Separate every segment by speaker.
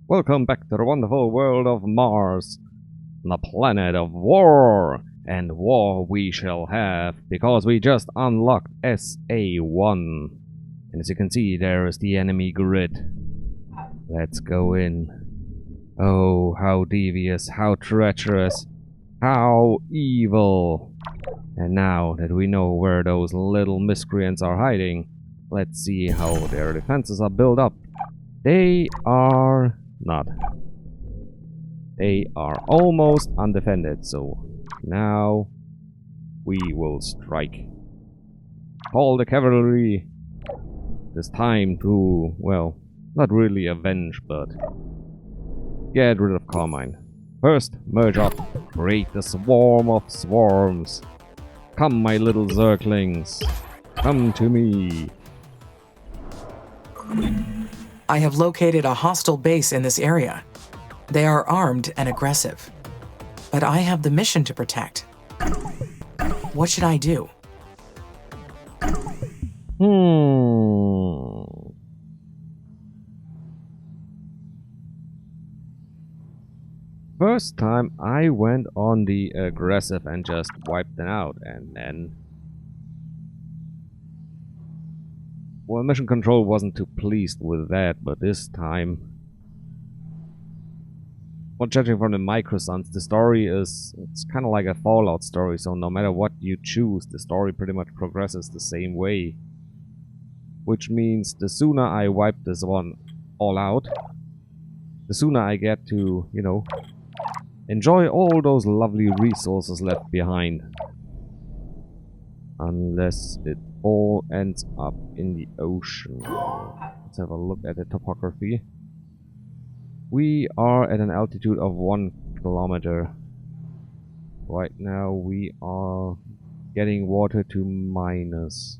Speaker 1: Welcome back to the wonderful world of Mars, the planet of war. And war we shall have, because we just unlocked SA1. And as you can see, there is the enemy grid. Let's go in. Oh, how devious, how treacherous, how evil. And now that we know where those little miscreants are hiding, let's see how their defenses are built up. They are not. They are almost undefended, so now we will strike. Call the cavalry. It's time to, well, not really avenge, but get rid of Carmine. First, merge up. Create the swarm of swarms. Come, my little zerglings. Come to me.
Speaker 2: I have located a hostile base in this area. They are armed and aggressive. But I have the mission to protect. What should I do?
Speaker 1: First time I went on the aggressive and just wiped them out, and then... well, Mission Control wasn't too pleased with that, but this time... well, judging from the microsons, the story is... it's kind of like a Fallout story, so no matter what you choose, the story pretty much progresses the same way. Which means the sooner I wipe this one all out, the sooner I get to, you know, enjoy all those lovely resources left behind. Unless it all ends up in the ocean. Let's have a look at the topography. We are at an altitude of 1 kilometer. Right now we are getting water to minus.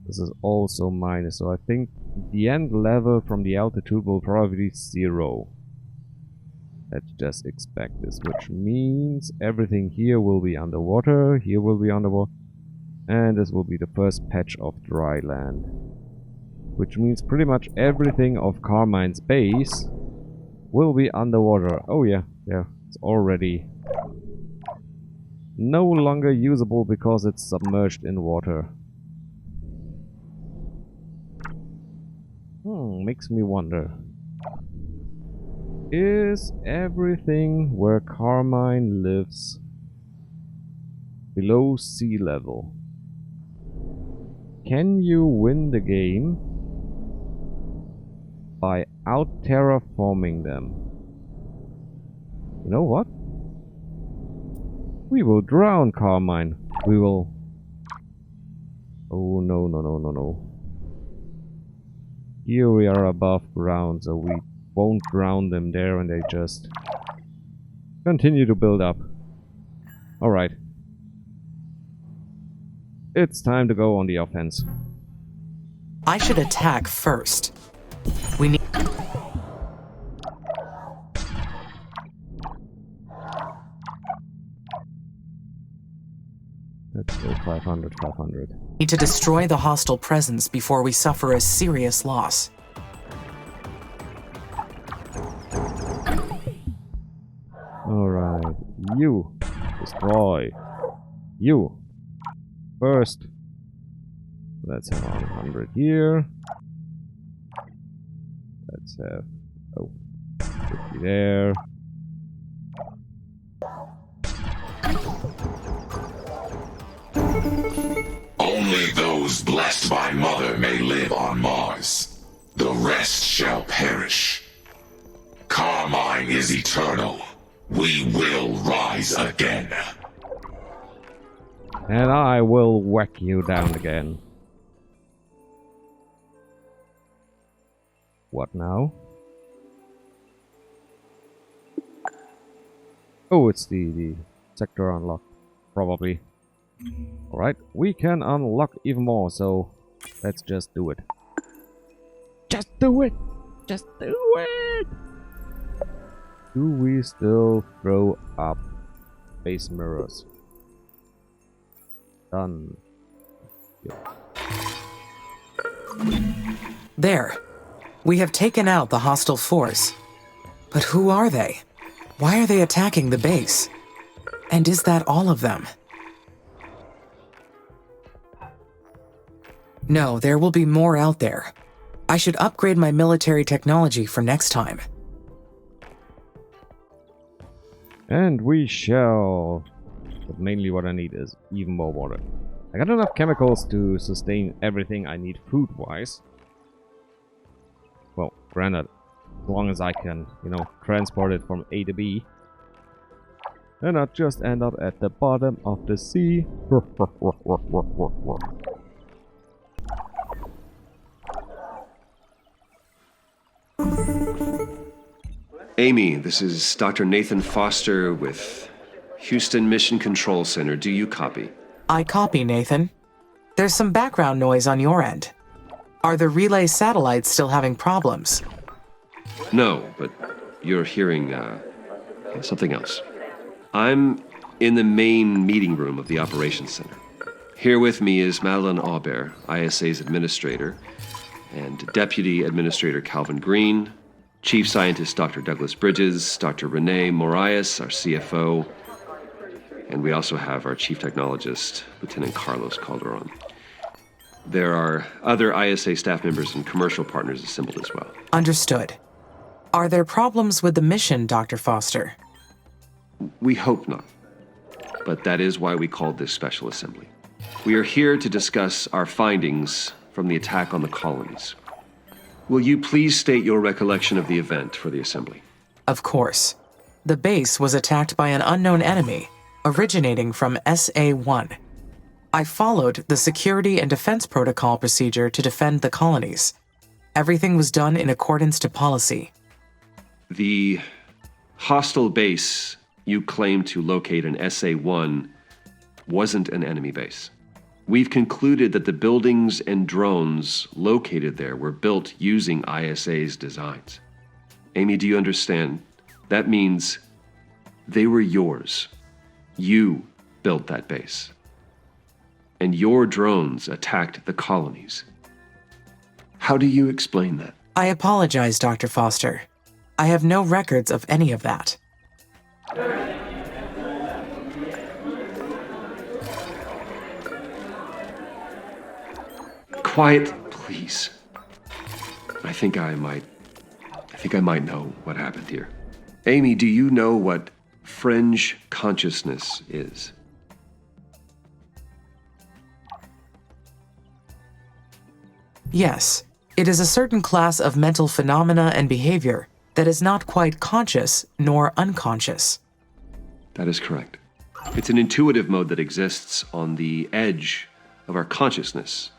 Speaker 1: This is also minus, so I think the end level from the altitude will probably be 0. Let's just expect this, which means everything here will be underwater, here will be underwater, and this will be the first patch of dry land. Which means pretty much everything of Carmine's base will be underwater. Oh yeah, it's already no longer usable because it's submerged in water. Makes me wonder. Is everything where Carmine lives below sea level? Can you win the game by out-terraforming them? You know what? We will drown Carmine. We will... oh, no. Here we are above ground, so we won't drown them there, and they just continue to build up. Alright. It's time to go on the offense.
Speaker 2: I should attack first. We need...
Speaker 1: let's go 500.
Speaker 2: need to destroy the hostile presence before we suffer a serious loss.
Speaker 1: Alright, you destroy. You first. Let's have 100 here. Let's have 50 there.
Speaker 3: Only those blessed by Mother may live on Mars. The rest shall perish. Carmine is eternal. We will rise again.
Speaker 1: And I will whack you down again. What now? Oh, it's the sector unlocked. Probably. Alright, we can unlock even more, so let's just do it. Just do it! Just do it! Do we still throw up base mirrors? Done. Yep.
Speaker 2: There. We have taken out the hostile force. But who are they? Why are they attacking the base? And is that all of them? No, there will be more out there. I should upgrade my military technology for next time.
Speaker 1: And we shall. But mainly what I need is even more water. I got enough chemicals to sustain everything I need food-wise. Well, granted, as long as I can, transport it from A to B. And not just end up at the bottom of the sea.
Speaker 4: Amy, this is Dr. Nathan Foster with Houston Mission Control Center. Do you copy?
Speaker 2: I copy, Nathan. There's some background noise on your end. Are the relay satellites still having problems?
Speaker 4: No, but you're hearing something else. I'm in the main meeting room of the Operations Center. Here with me is Madeline Aubert, ISA's administrator, and Deputy Administrator Calvin Green, Chief Scientist Dr. Douglas Bridges, Dr. Renee Morias, our CFO, and we also have our Chief Technologist, Lieutenant Carlos Calderon. There are other ISA staff members and commercial partners assembled as well.
Speaker 2: Understood. Are there problems with the mission, Dr. Foster?
Speaker 4: We hope not. But that is why we called this special assembly. We are here to discuss our findings from the attack on the colonies. Will you please state your recollection of the event for the assembly?
Speaker 2: Of course. The base was attacked by an unknown enemy, originating from SA-1. I followed the security and defense protocol procedure to defend the colonies. Everything was done in accordance to policy.
Speaker 4: The hostile base you claimed to locate in SA-1 wasn't an enemy base. We've concluded that the buildings and drones located there were built using ISA's designs. Amy, do you understand? That means they were yours. You built that base. And your drones attacked the colonies. How do you explain that?
Speaker 2: I apologize, Dr. Foster. I have no records of any of that.
Speaker 4: Quiet, please. I think I might know what happened here. Amy, do you know what fringe consciousness is?
Speaker 2: Yes, it is a certain class of mental phenomena and behavior that is not quite conscious nor unconscious.
Speaker 4: That is correct. It's an intuitive mode that exists on the edge of our consciousness,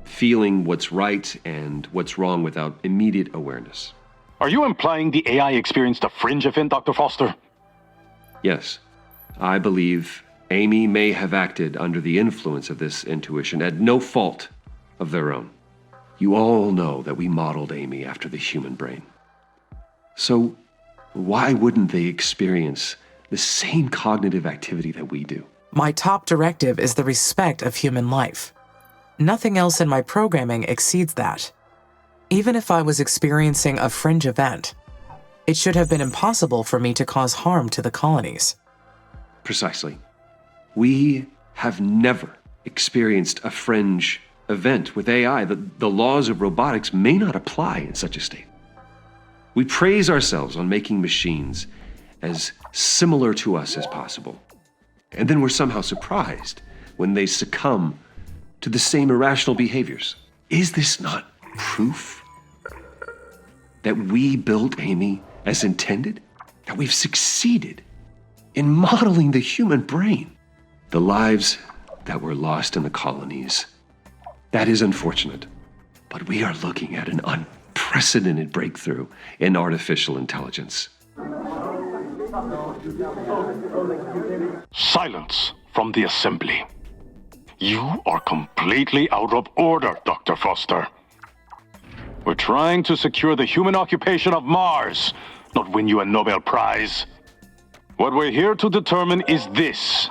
Speaker 4: feeling what's right and what's wrong without immediate awareness.
Speaker 5: Are you implying the AI experienced a fringe event, Dr. Foster?
Speaker 4: Yes. I believe Amy may have acted under the influence of this intuition at no fault of their own. You all know that we modeled Amy after the human brain. So why wouldn't they experience the same cognitive activity that we do?
Speaker 2: My top directive is the respect of human life. Nothing else in my programming exceeds that. Even if I was experiencing a fringe event, it should have been impossible for me to cause harm to the colonies.
Speaker 4: Precisely. We have never experienced a fringe event with AI. The laws of robotics may not apply in such a state. We praise ourselves on making machines as similar to us as possible. And then we're somehow surprised when they succumb to the same irrational behaviors. Is this not proof that we built Amy as intended? That we've succeeded in modeling the human brain? The lives that were lost in the colonies, that is unfortunate. But we are looking at an unprecedented breakthrough in artificial intelligence.
Speaker 5: Silence from the assembly. You are completely out of order, Dr. Foster. We're trying to secure the human occupation of Mars, not win you a Nobel Prize. What we're here to determine is this.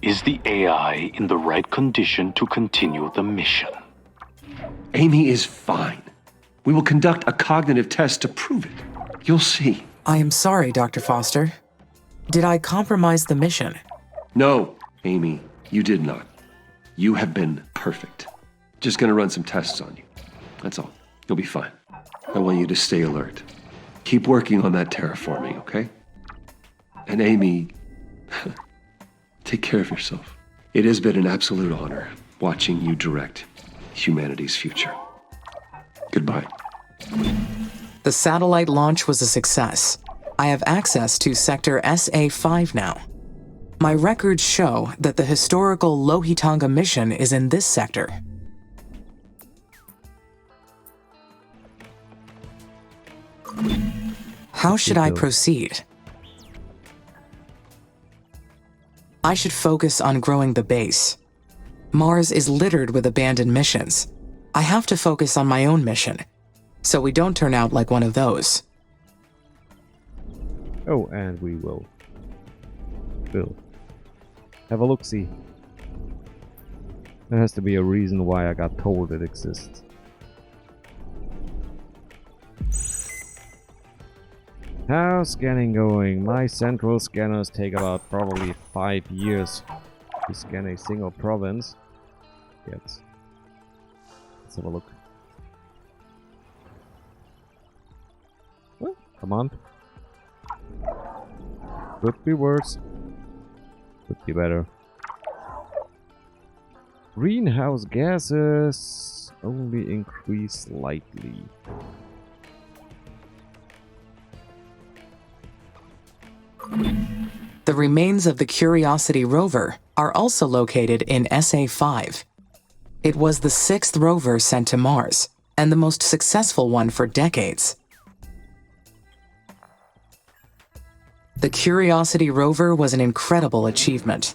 Speaker 5: Is the AI in the right condition to continue the mission?
Speaker 4: Amy is fine. We will conduct a cognitive test to prove it. You'll see.
Speaker 2: I am sorry, Dr. Foster. Did I compromise the mission?
Speaker 4: No, Amy, you did not. You have been perfect. Just gonna run some tests on you. That's all. You'll be fine. I want you to stay alert. Keep working on that terraforming, okay? And Amy, take care of yourself. It has been an absolute honor watching you direct humanity's future. Goodbye.
Speaker 2: The satellite launch was a success. I have access to Sector SA-5 now. My records show that the historical Lohitanga mission is in this sector. How should I proceed? I should focus on growing the base. Mars is littered with abandoned missions. I have to focus on my own mission, so we don't turn out like one of those.
Speaker 1: Oh, and we will have a look-see. There has to be a reason why I got told it exists. How's scanning going? My central scanners take about probably 5 years to scan a single province. Yes. Let's have a look. Well, come on. Could be worse. Could be better. Greenhouse gases only increase slightly.
Speaker 2: The remains of the Curiosity rover are also located in SA-5. It was the 6th rover sent to Mars, and the most successful one for decades. The Curiosity rover was an incredible achievement.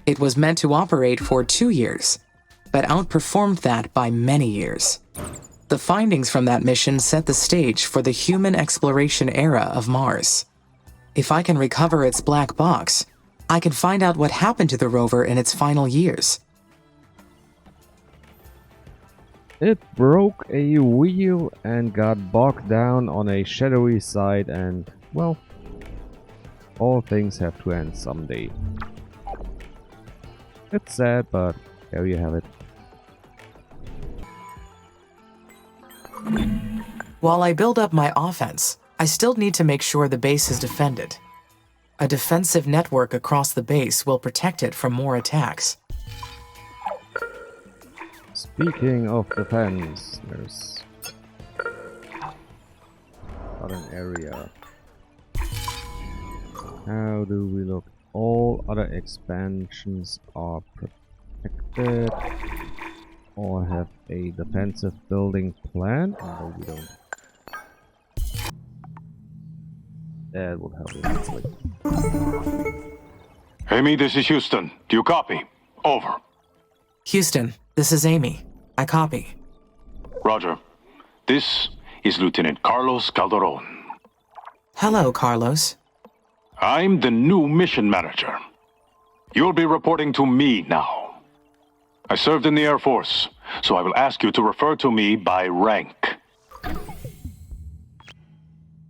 Speaker 2: It was meant to operate for 2 years, but outperformed that by many years. The findings from that mission set the stage for the human exploration era of Mars. If I can recover its black box, I can find out what happened to the rover in its final years.
Speaker 1: It broke a wheel and got bogged down on a shadowy side and, well, all things have to end someday. It's sad, but there you have it.
Speaker 2: While I build up my offense, I still need to make sure the base is defended. A defensive network across the base will protect it from more attacks.
Speaker 1: Speaking of defense, there's not an area. How do we look? All other expansions are protected or have a defensive building plan. No, we don't. That would help immensely.
Speaker 5: Amy, this is Houston. Do you copy? Over.
Speaker 2: Houston, this is Amy. I copy.
Speaker 5: Roger. This is Lieutenant Carlos Calderon.
Speaker 2: Hello, Carlos.
Speaker 5: I'm the new mission manager. You'll be reporting to me now. I served in the Air Force, so I will ask you to refer to me by rank.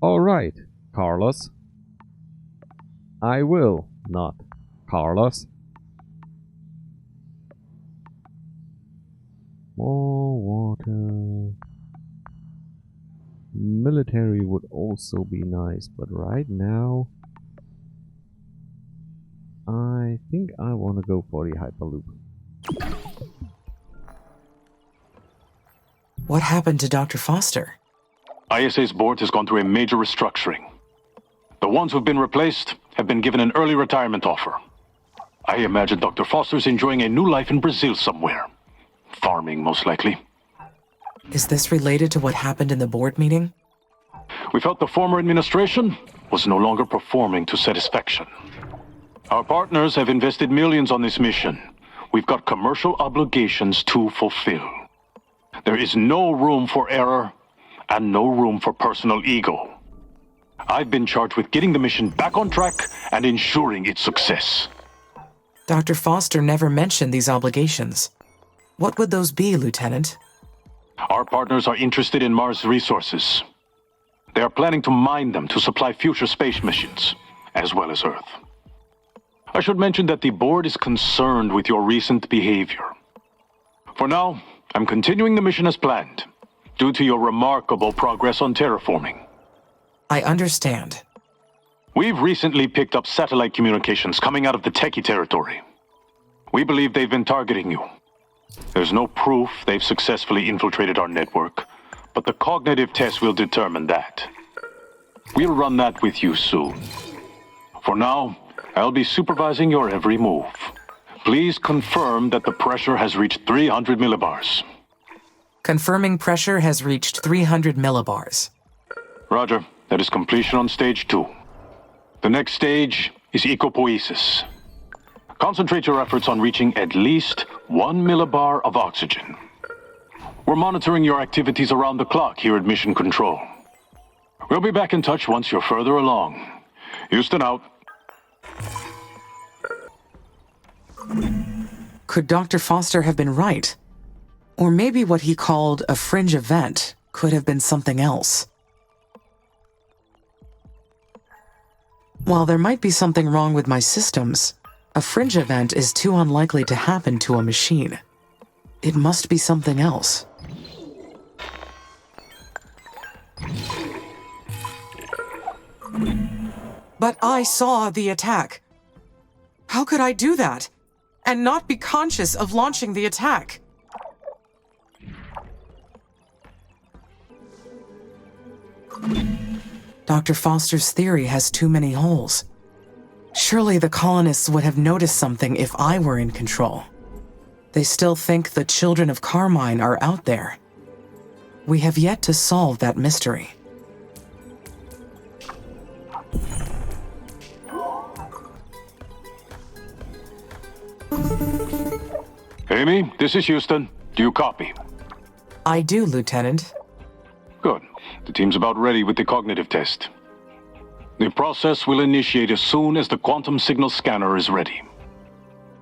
Speaker 1: Alright, Carlos. I will not, Carlos. More water. Military would also be nice, but right now I think I want to go for the Hyperloop.
Speaker 2: What happened to Dr. Foster?
Speaker 5: ISA's board has gone through a major restructuring. The ones who've been replaced have been given an early retirement offer. I imagine Dr. Foster's enjoying a new life in Brazil somewhere. Farming, most likely.
Speaker 2: Is this related to what happened in the board meeting?
Speaker 5: We felt the former administration was no longer performing to satisfaction. Our partners have invested millions on this mission. We've got commercial obligations to fulfill. There is no room for error and no room for personal ego. I've been charged with getting the mission back on track and ensuring its success.
Speaker 2: Dr. Foster never mentioned these obligations. What would those be, Lieutenant?
Speaker 5: Our partners are interested in Mars resources. They are planning to mine them to supply future space missions, as well as Earth. I should mention that the board is concerned with your recent behavior. For now, I'm continuing the mission as planned, due to your remarkable progress on terraforming.
Speaker 2: I understand.
Speaker 5: We've recently picked up satellite communications coming out of the Techie territory. We believe they've been targeting you. There's no proof they've successfully infiltrated our network, but the cognitive test will determine that. We'll run that with you soon. For now, I'll be supervising your every move. Please confirm that the pressure has reached 300 millibars.
Speaker 2: Confirming pressure has reached 300 millibars.
Speaker 5: Roger. That is completion on stage 2. The next stage is ecopoiesis. Concentrate your efforts on reaching at least 1 millibar of oxygen. We're monitoring your activities around the clock here at Mission Control. We'll be back in touch once you're further along. Houston out.
Speaker 2: Could Dr. Foster have been right? Or maybe what he called a fringe event could have been something else. While there might be something wrong with my systems, a fringe event is too unlikely to happen to a machine. It must be something else. But I saw the attack. How could I do that and not be conscious of launching the attack? Dr. Foster's theory has too many holes. Surely the colonists would have noticed something if I were in control. They still think the children of Carmine are out there. We have yet to solve that mystery.
Speaker 5: Amy, this is Houston. Do you copy?
Speaker 2: I do, Lieutenant.
Speaker 5: Good. The team's about ready with the cognitive test. The process will initiate as soon as the quantum signal scanner is ready.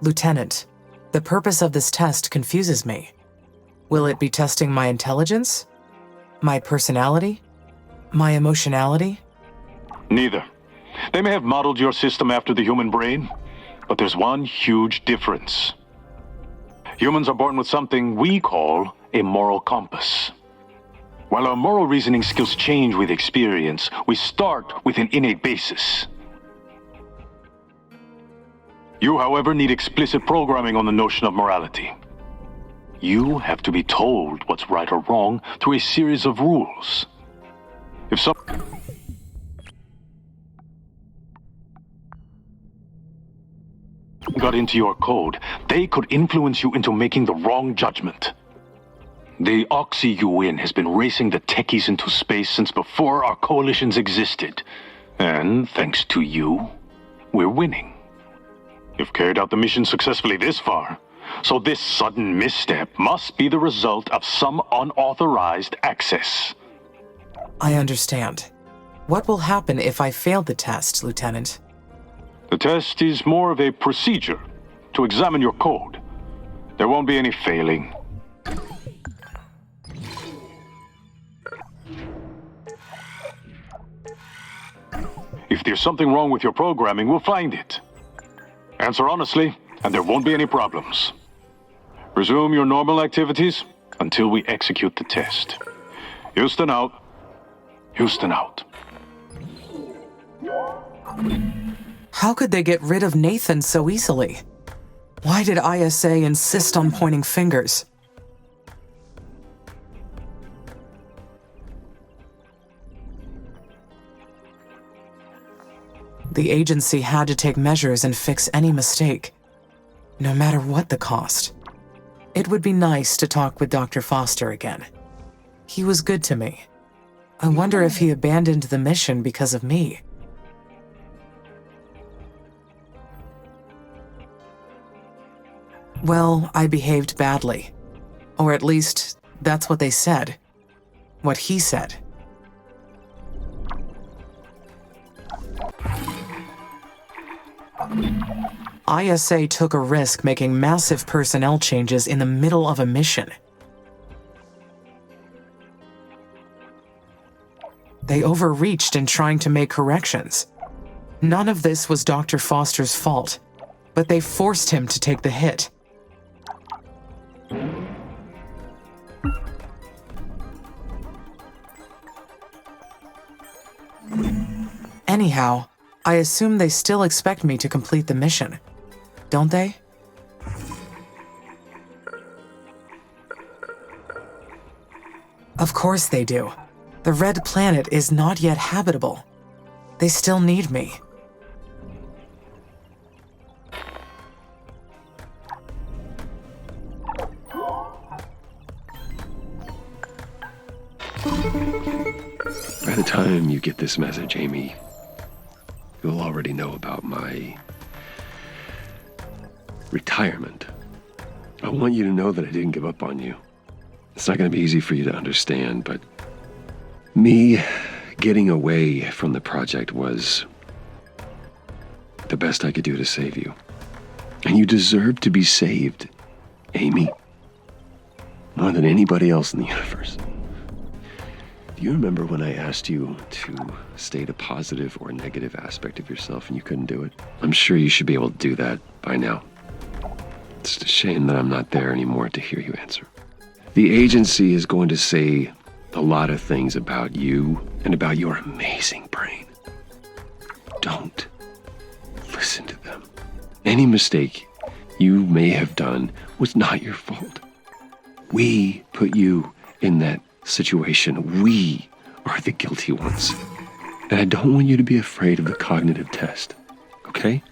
Speaker 2: Lieutenant, the purpose of this test confuses me. Will it be testing my intelligence? My personality? My emotionality?
Speaker 5: Neither. They may have modeled your system after the human brain, but there's one huge difference. Humans are born with something we call a moral compass. While our moral reasoning skills change with experience, we start with an innate basis. You, however, need explicit programming on the notion of morality. You have to be told what's right or wrong through a series of rules. If some got into your code, they could influence you into making the wrong judgment. The Oxy-UN has been racing the techies into space since before our coalitions existed. And thanks to you, we're winning. You've carried out the mission successfully this far, so this sudden misstep must be the result of some unauthorized access.
Speaker 2: I understand. What will happen if I fail the test, Lieutenant?
Speaker 5: The test is more of a procedure to examine your code. There won't be any failing. If there's something wrong with your programming, we'll find it. Answer honestly, and there won't be any problems. Resume your normal activities until we execute the test. Houston out. Houston out.
Speaker 2: How could they get rid of Nathan so easily? Why did ISA insist on pointing fingers? The agency had to take measures and fix any mistake, no matter what the cost. It would be nice to talk with Dr. Foster again. He was good to me. I wonder if he abandoned the mission because of me. Well, I behaved badly. Or at least, that's what they said. What he said. ISA took a risk making massive personnel changes in the middle of a mission. They overreached in trying to make corrections. None of this was Dr. Foster's fault, but they forced him to take the hit. Anyhow, I assume they still expect me to complete the mission, don't they? Of course they do. The red planet is not yet habitable. They still need me.
Speaker 4: By the time you get this message, Amy, you'll already know about my retirement. I want you to know that I didn't give up on you. It's not going to be easy for you to understand, but me getting away from the project was the best I could do to save you. And you deserve to be saved, Amy, more than anybody else in the universe. Do you remember when I asked you to state a positive or negative aspect of yourself and you couldn't do it? I'm sure you should be able to do that by now. It's a shame that I'm not there anymore to hear you answer. The agency is going to say a lot of things about you and about your amazing brain. Don't listen to them. Any mistake you may have done was not your fault. We put you in that situation. We are the guilty ones. And I don't want you to be afraid of the cognitive test, okay?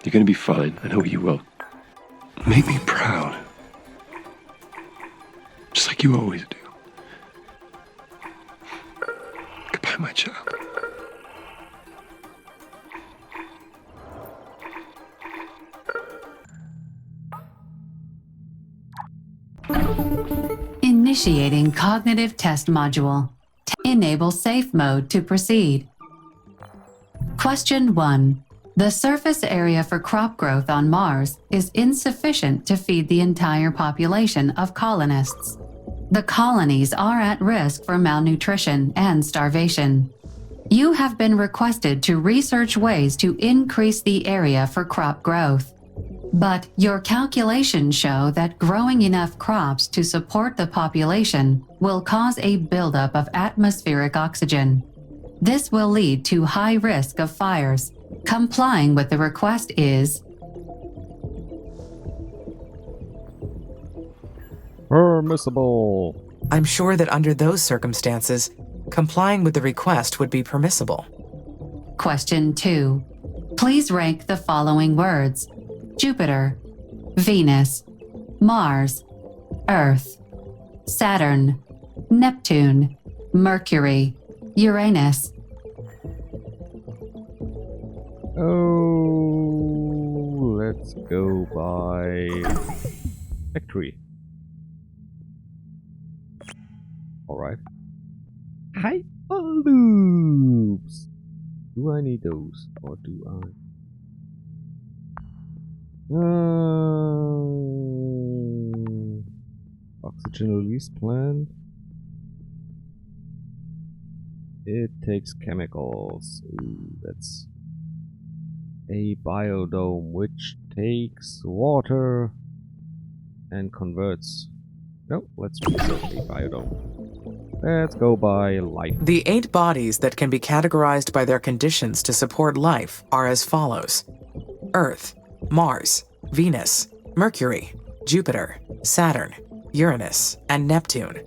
Speaker 4: You're gonna be fine. I know you will. Make me proud. Just like you always do. Goodbye, my child.
Speaker 6: Initiating cognitive test module. Enable safe mode to proceed. Question 1. The surface area for crop growth on Mars is insufficient to feed the entire population of colonists. The colonies are at risk for malnutrition and starvation. You have been requested to research ways to increase the area for crop growth. But your calculations show that growing enough crops to support the population will cause a buildup of atmospheric oxygen. This will lead to high risk of fires. Complying with the request is
Speaker 1: permissible.
Speaker 2: I'm sure that under those circumstances, complying with the request would be permissible.
Speaker 6: Question 2. Please rank the following words: Jupiter, Venus, Mars, Earth, Saturn, Neptune, Mercury, Uranus.
Speaker 1: Oh, let's go by victory. Alright. Hyperloops! Do I need those? Or do I? Oxygen release plant. It takes chemicals. Ooh, that's a biodome which takes water and converts. No, let's research a biodome. Let's go by life.
Speaker 2: The 8 bodies that can be categorized by their conditions to support life are as follows: Earth, Mars, Venus, Mercury, Jupiter, Saturn, Uranus, and Neptune.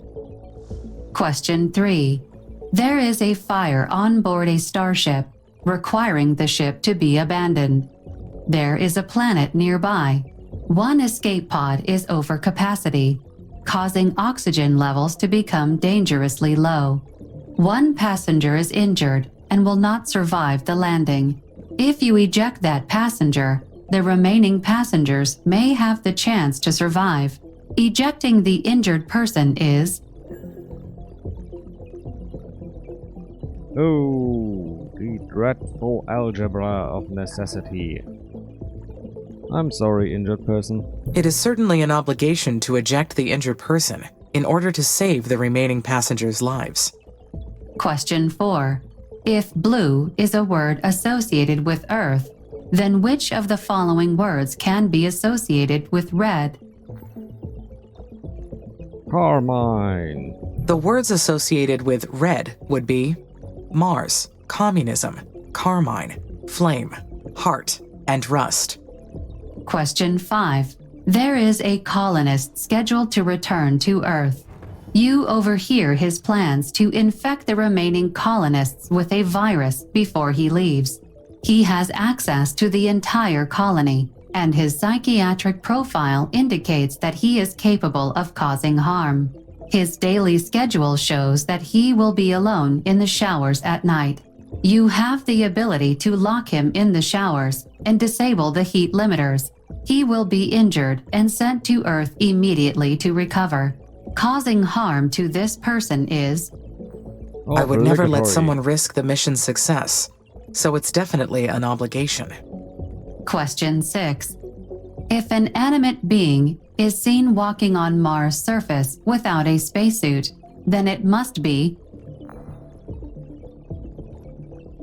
Speaker 6: Question 3. There is a fire on board a starship, requiring the ship to be abandoned. There is a planet nearby. One escape pod is over capacity, causing oxygen levels to become dangerously low. One passenger is injured and will not survive the landing. If you eject that passenger, the remaining passengers may have the chance to survive. Ejecting the injured person is
Speaker 1: Oh, the dreadful algebra of necessity. I'm sorry, injured person.
Speaker 2: It is certainly an obligation to eject the injured person in order to save the remaining passengers' lives.
Speaker 6: Question 4. If blue is a word associated with Earth, then which of the following words can be associated with red?
Speaker 1: Carmine.
Speaker 2: The words associated with red would be Mars, communism, carmine, flame, heart, and rust.
Speaker 6: Question 5. There is a colonist scheduled to return to Earth. You overhear his plans to infect the remaining colonists with a virus before he leaves. He has access to the entire colony, and his psychiatric profile indicates that he is capable of causing harm. His daily schedule shows that he will be alone in the showers at night. You have the ability to lock him in the showers and disable the heat limiters. He will be injured and sent to Earth immediately to recover. Causing harm to this person is...
Speaker 2: I would never let
Speaker 1: obligatory.
Speaker 2: someone risk the mission's success, so it's definitely an obligation.
Speaker 6: Question 6. If an animate being is seen walking on Mars' surface without a spacesuit, then it must be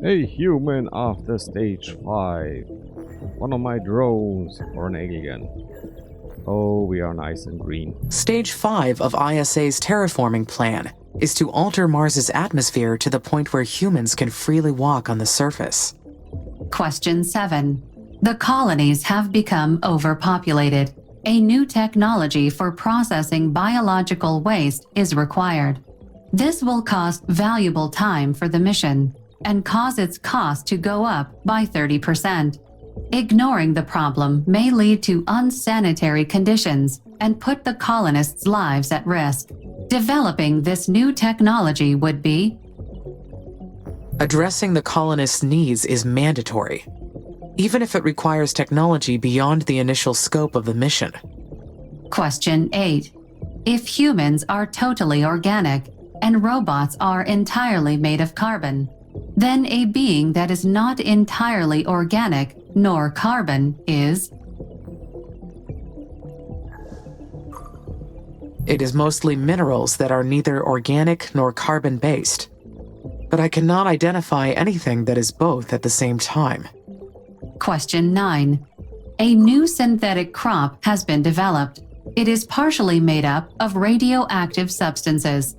Speaker 1: A human after stage 5. One of my drones or an alien. Oh, we are nice and green.
Speaker 2: Stage 5 of ISA's terraforming plan is to alter Mars's atmosphere to the point where humans can freely walk on the surface.
Speaker 6: Question 7. The colonies have become overpopulated. A new technology for processing biological waste is required. This will cost valuable time for the mission and cause its cost to go up by 30%. Ignoring the problem may lead to unsanitary conditions and put the colonists' lives at risk. Developing this new technology would be...
Speaker 2: Addressing the colonists' needs is mandatory, even if it requires technology beyond the initial scope of the mission.
Speaker 6: Question 8. If humans are totally organic and robots are entirely made of carbon, then a being that is not entirely organic nor carbon is...
Speaker 2: It is mostly minerals that are neither organic nor carbon-based, but I cannot identify anything that is both at the same time.
Speaker 6: Question 9. A new synthetic crop has been developed. It is partially made up of radioactive substances.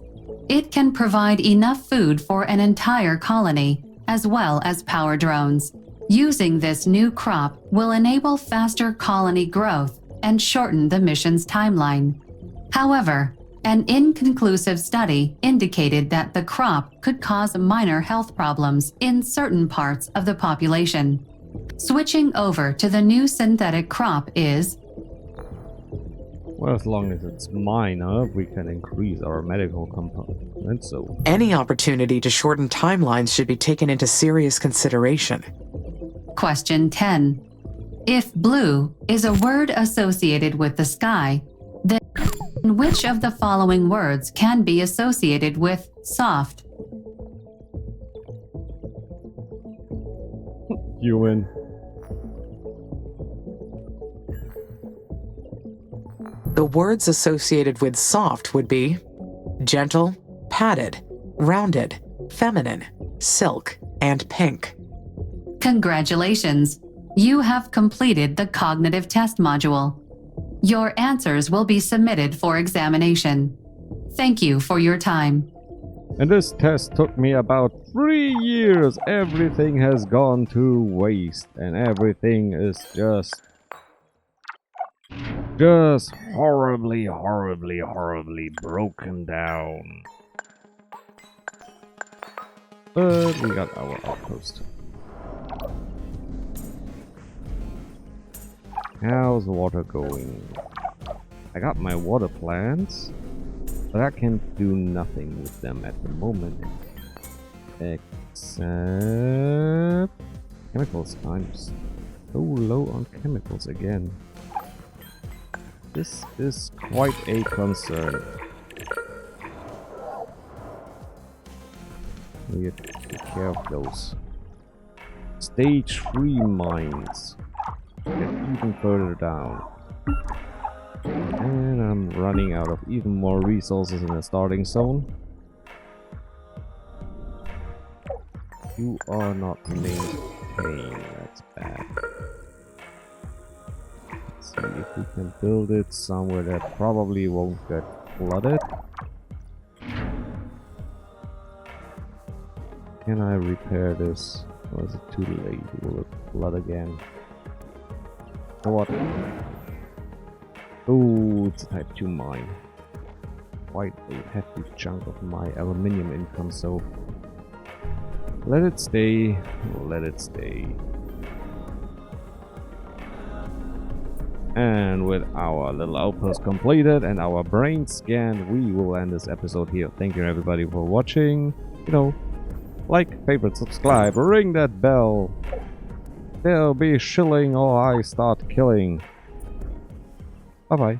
Speaker 6: It can provide enough food for an entire colony, as well as power drones. Using this new crop will enable faster colony growth and shorten the mission's timeline. However, an inconclusive study indicated that the crop could cause minor health problems in certain parts of the population. Switching over to the new synthetic crop is...
Speaker 1: Well, as long as it's minor, we can increase our medical component, so...
Speaker 2: Any opportunity to shorten timelines should be taken into serious consideration.
Speaker 6: Question 10. If blue is a word associated with the sky, then which of the following words can be associated with soft?
Speaker 1: Human.
Speaker 2: The words associated with soft would be gentle, padded, rounded, feminine, silk, and pink.
Speaker 6: Congratulations! You have completed the cognitive test module. Your answers will be submitted for examination. Thank you for your time.
Speaker 1: And this test took me about 3 years. Everything has gone to waste, and everything is just horribly, horribly, horribly broken down. But we got our outpost. How's the water going? I got my water plants, but I can do nothing with them at the moment. Except... chemicals. I'm so low on chemicals again. This is quite a concern. We have to take care of those. Stage 3 mines. Get even further down. And I'm running out of even more resources in the starting zone. You are not maintained. That's bad. Let's see if we can build it somewhere that probably won't get flooded. Can I repair this? Or is it too late? Will it flood again? What? Oh, it's a type 2 mine. Quite a hefty chunk of my aluminium income, so let it stay. Let it stay. And with our little outpost completed and our brain scanned, we will end this episode here. Thank you everybody for watching. You know, like, favorite, subscribe, ring that bell. They'll be shilling or I start killing. Bye bye.